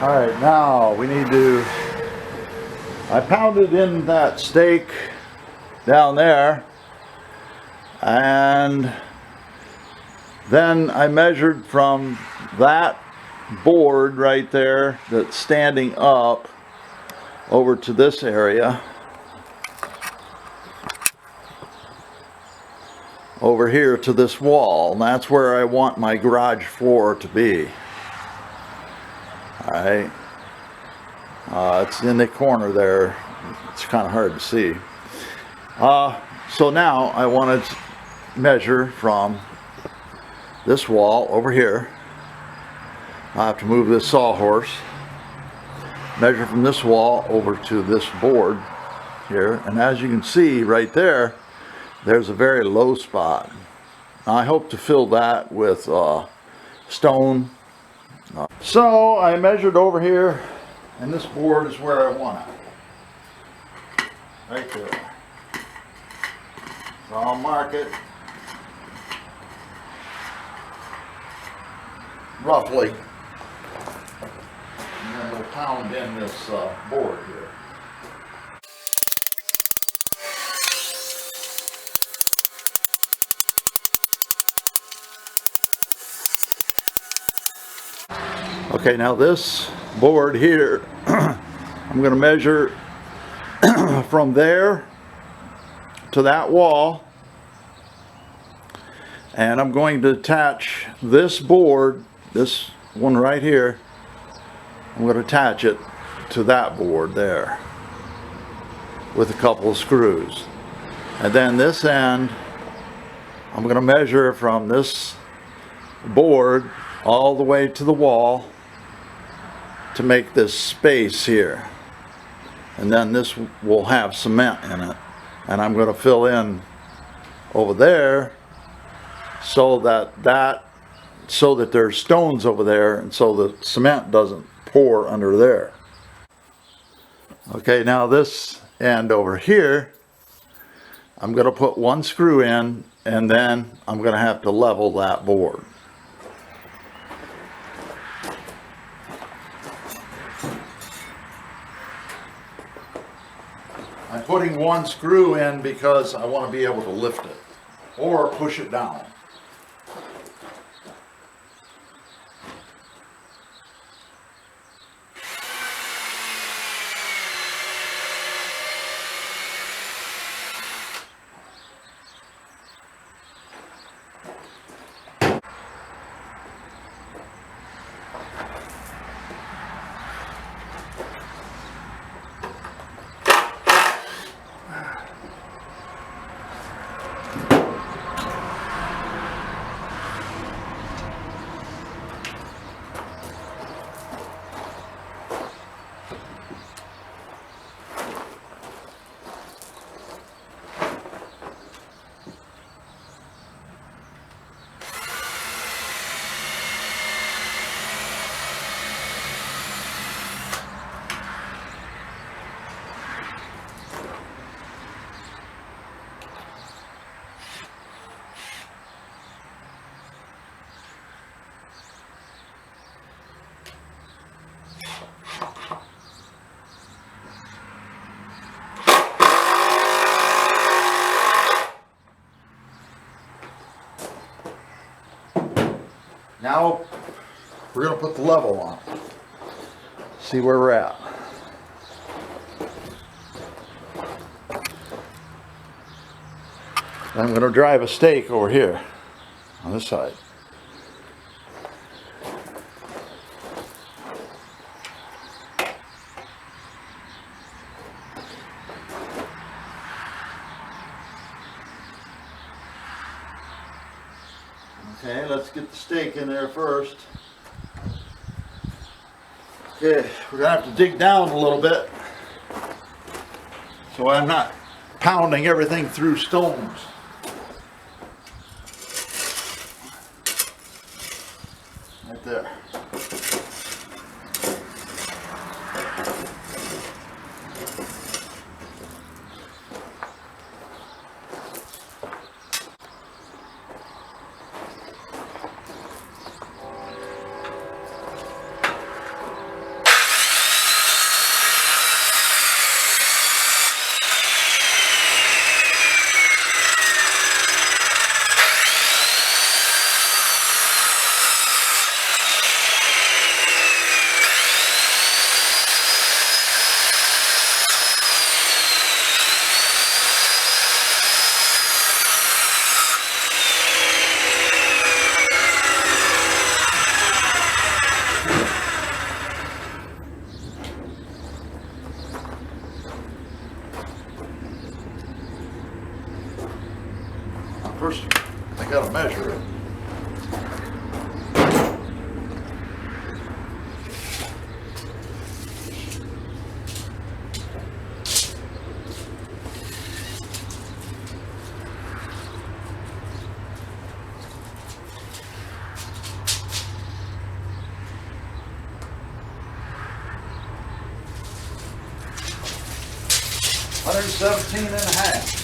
All right, now we need to, I pounded in that stake down there, and then I measured from that board right there that's standing up over to this area, over here to this wall, and that's where I want my garage floor to be. All right, it's in the corner there. It's kind of hard to see. So now I want to measure from this wall over here. I have to move this sawhorse. Measure from this wall over to this board here, and as you can see right there, there's a very low spot. I hope to fill that with stone. So I measured over here, and this board is where I want it. Right there. So I'll mark it roughly. And then we'll pound in this board here. Okay, now this board here, I'm going to measure from there to that wall, and I'm going to attach this board, this one right here, I'm going to attach it to that board there with a couple of screws. And then this end, I'm going to measure from this board all the way to the wall to make this space here. And then this will have cement in it. And I'm going to fill in over there so that there's stones over there, and so the cement doesn't pour under there. Okay, now this end over here, I'm going to put one screw in, and then I'm going to have to level that board. I'm putting one screw in because I want to be able to lift it or push it down. Now we're going to put the level on. See where we're at. I'm going to drive a stake over here on this side. Okay, let's get the stake in there first. Okay, we're going to have to dig down a little bit so I'm not pounding everything through stones. Right there. First, I gotta measure it. $117 and a half.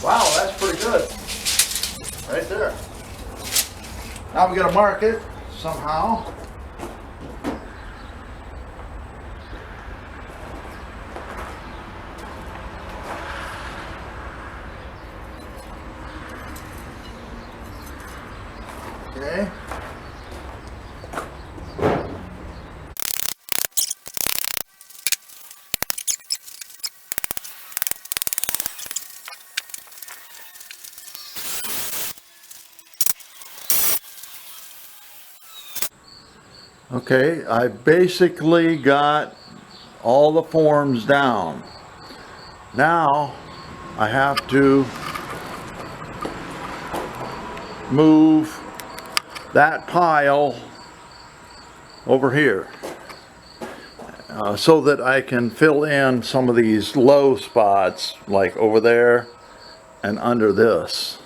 Wow, that's pretty good. Right there. Now we gotta mark it somehow. Okay. Okay, I basically got all the forms down. Now I have to move that pile over here so that I can fill in some of these low spots, like over there and under this.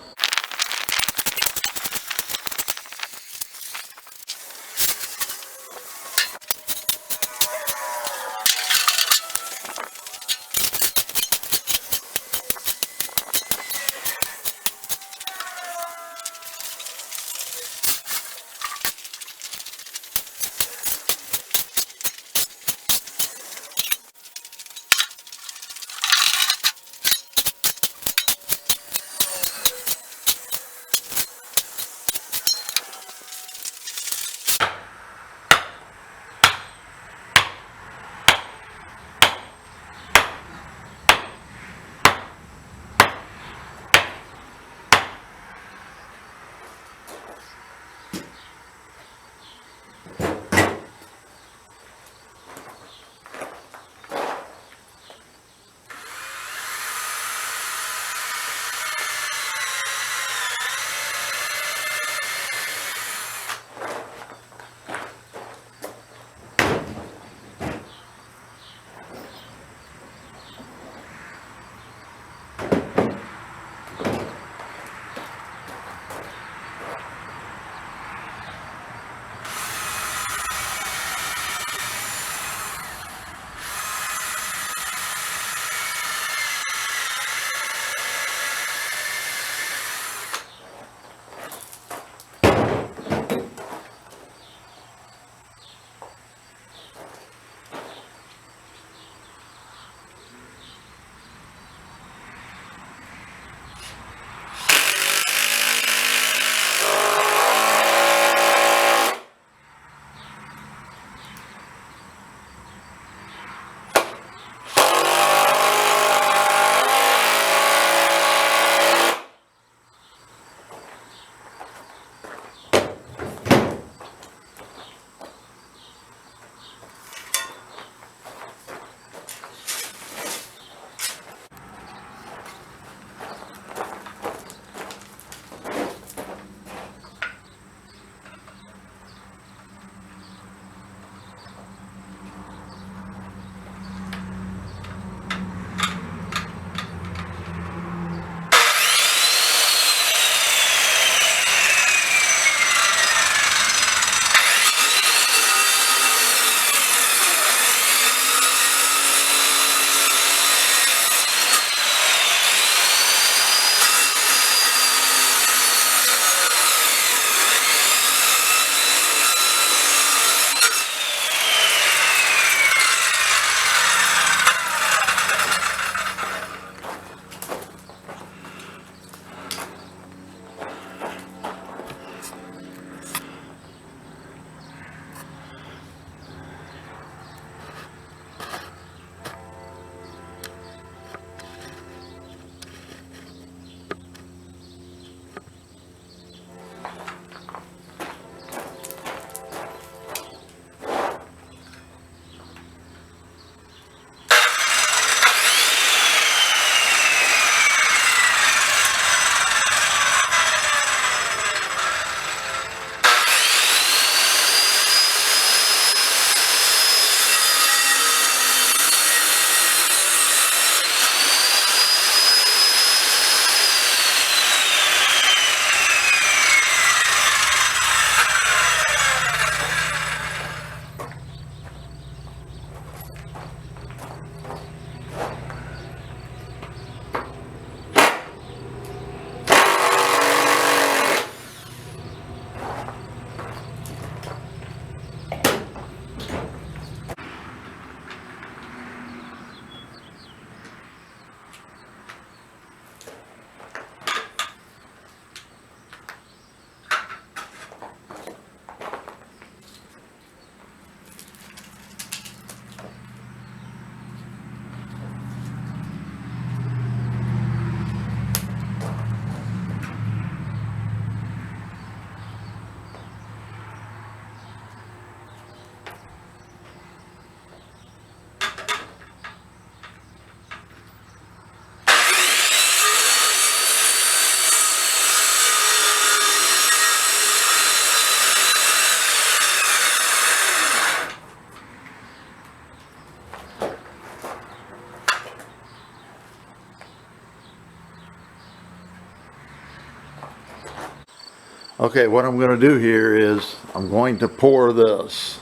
Okay, what I'm going to do here is I'm going to pour this.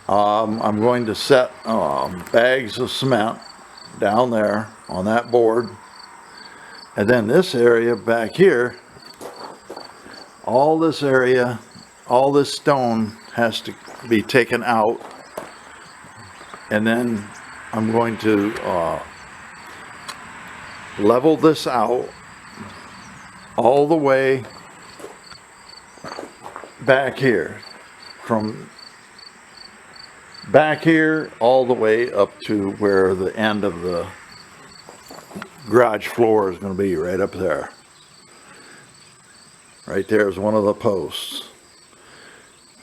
I'm going to set bags of cement down there on that board. And then this area back here, all this area, all this stone has to be taken out. And then I'm going to level this out all the way back here, from back here all the way up to where the end of the garage floor is going to be, right up there. Right there is one of the posts.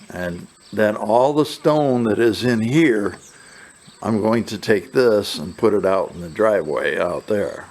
And then all the stone that is in here, I'm going to take this and put it out in the driveway out there.